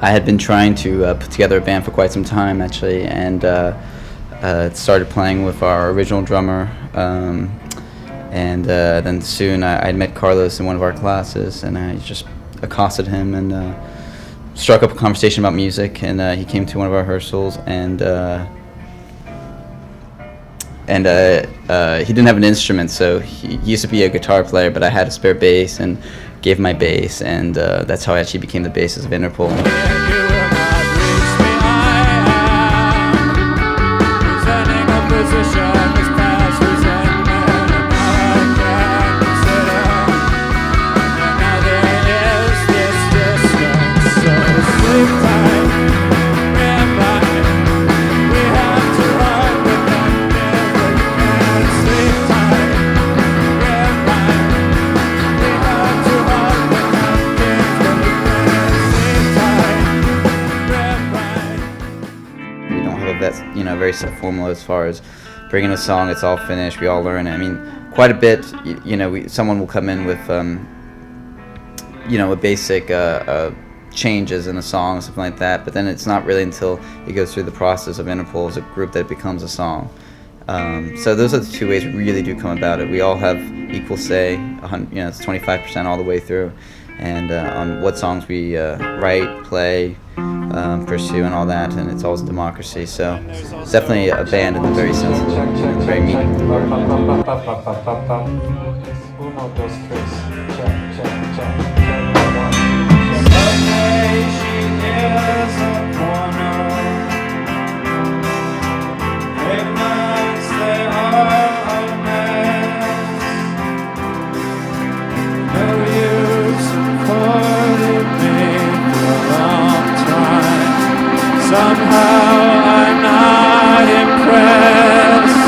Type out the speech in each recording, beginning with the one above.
I had been trying to put together a band for quite some time, actually, and started playing with our original drummer. And then soon I met Carlos in one of our classes, and I just accosted him and struck up a conversation about music. And he came to one of our rehearsals, and he didn't have an instrument, so he used to be a guitar player, but I had a spare bass and gave him my bass, and that's how I actually became the bassist of Interpol. That's, very set formula as far as bringing a song. It's all finished. We all learn it. I mean, quite a bit. Someone will come in with, a basic changes in a song or something like that. But then it's not really until it goes through the process of Interpol as a group that it becomes a song. So those are the two ways we really do come about it. We all have equal say. It's 25% all the way through, and on what songs we write, play, pursue, and all that, and it's always a democracy. So it's definitely a band in the very sense of the very meaning of the word. Somehow I'm not impressed.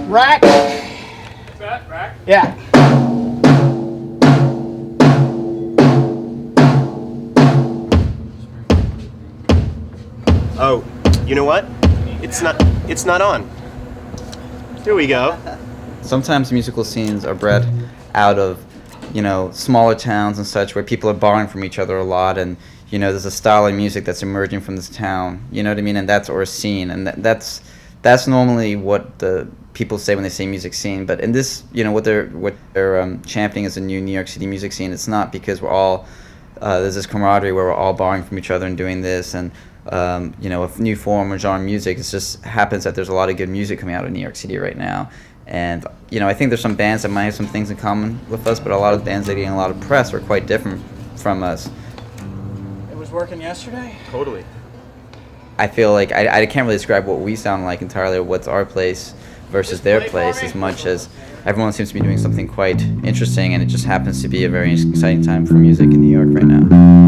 Rack? Rack? Yeah. Oh, you know what? It's not on. Here we go. Sometimes musical scenes are bred out of, smaller towns and such where people are borrowing from each other a lot, and, there's a style of music that's emerging from this town, you know what I mean? And that's, or a scene, and that's normally what the people say when they say music scene. But in this, what they're championing is a new New York City music scene. It's not because we're all, there's this camaraderie where we're all borrowing from each other and doing this, and a new form or genre of music. It just happens that there's a lot of good music coming out of New York City right now, And I think there's some bands that might have some things in common with us, but a lot of bands that are getting a lot of press are quite different from us. It was working yesterday? Totally. I feel like I can't really describe what we sound like entirely, or what's our place versus their place, as much as everyone seems to be doing something quite interesting, and it just happens to be a very exciting time for music in New York right now.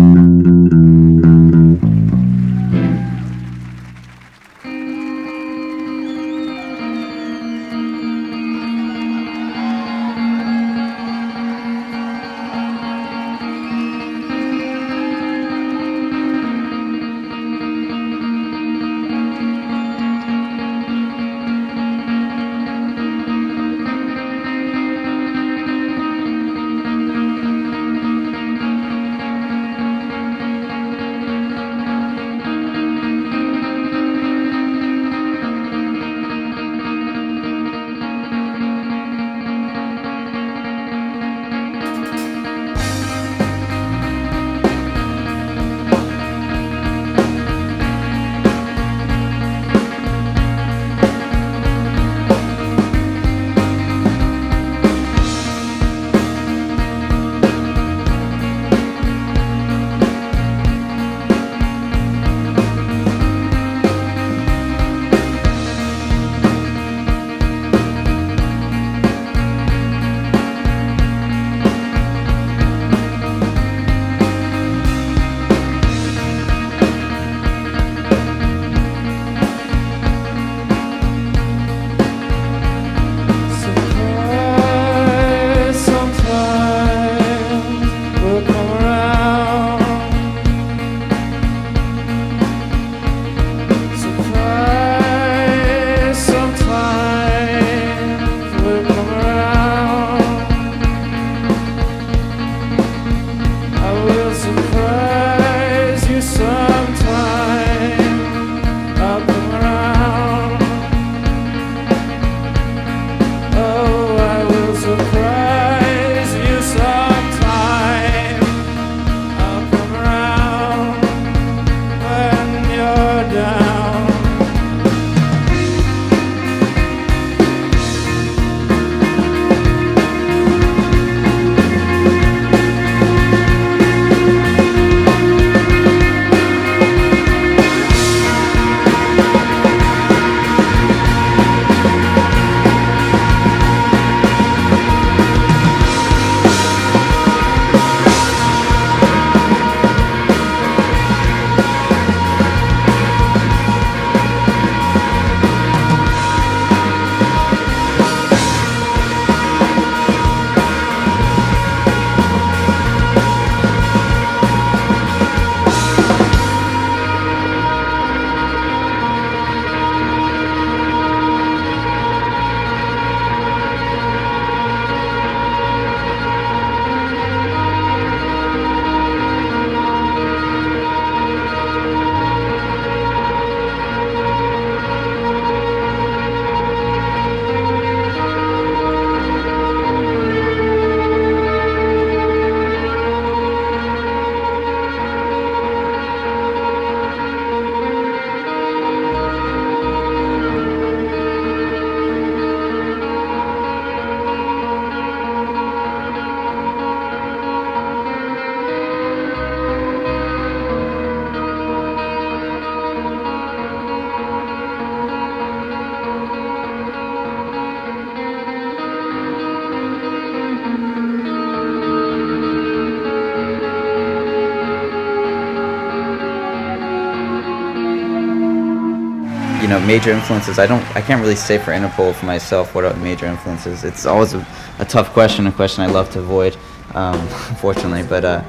Major influences. I can't really say for Interpol for myself what are major influences. It's always a tough question, a question I love to avoid, unfortunately. But I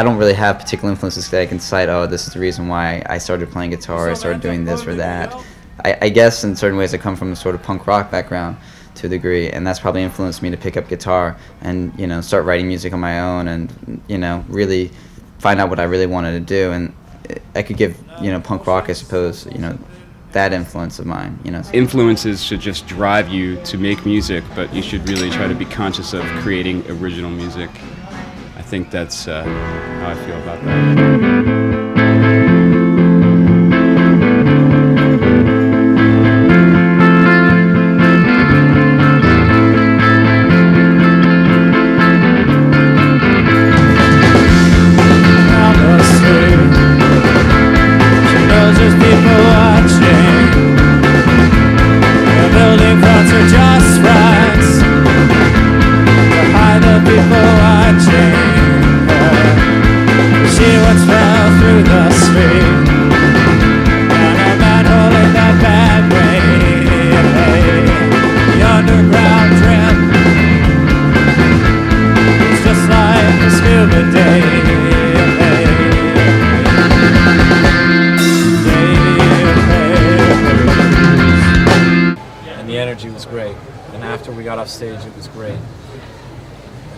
don't really have particular influences that I can cite. Oh, this is the reason why I started playing guitar. I started doing this or that. I guess in certain ways I come from a sort of punk rock background to a degree, and that's probably influenced me to pick up guitar and start writing music on my own and really find out what I really wanted to do. And I could give punk rock, I suppose, that influence of mine. Influences should just drive you to make music, but you should really try to be conscious of creating original music. I think that's how I feel about that.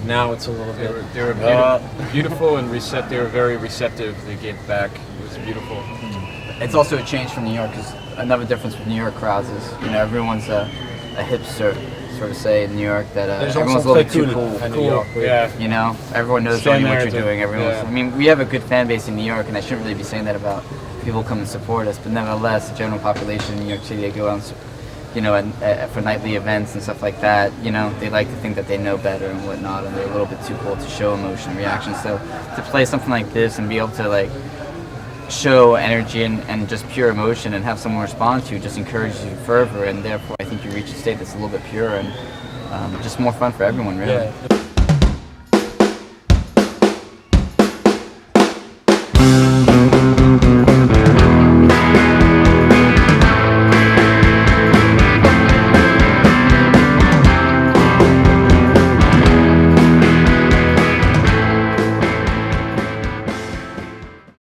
now it's a little They bit. were beautiful and receptive. They were very receptive. They gave back. It was beautiful. It's also a change from New York, because another difference with New York crowds is, everyone's a hipster, sort of say, in New York, that everyone's a little bit too cool. Yeah. Everyone knows Stand what there you're to- doing. yeah. I mean, we have a good fan base in New York, and I shouldn't really be saying that about people come and support us, but nevertheless, the general population in New York City, they go out, for nightly events and stuff like that, they like to think that they know better and whatnot, and they're a little bit too cool to show emotion and reaction. So to play something like this and be able to show energy and just pure emotion and have someone respond to you just encourages you further, and therefore I think you reach a state that's a little bit pure and just more fun for everyone, really. Yeah.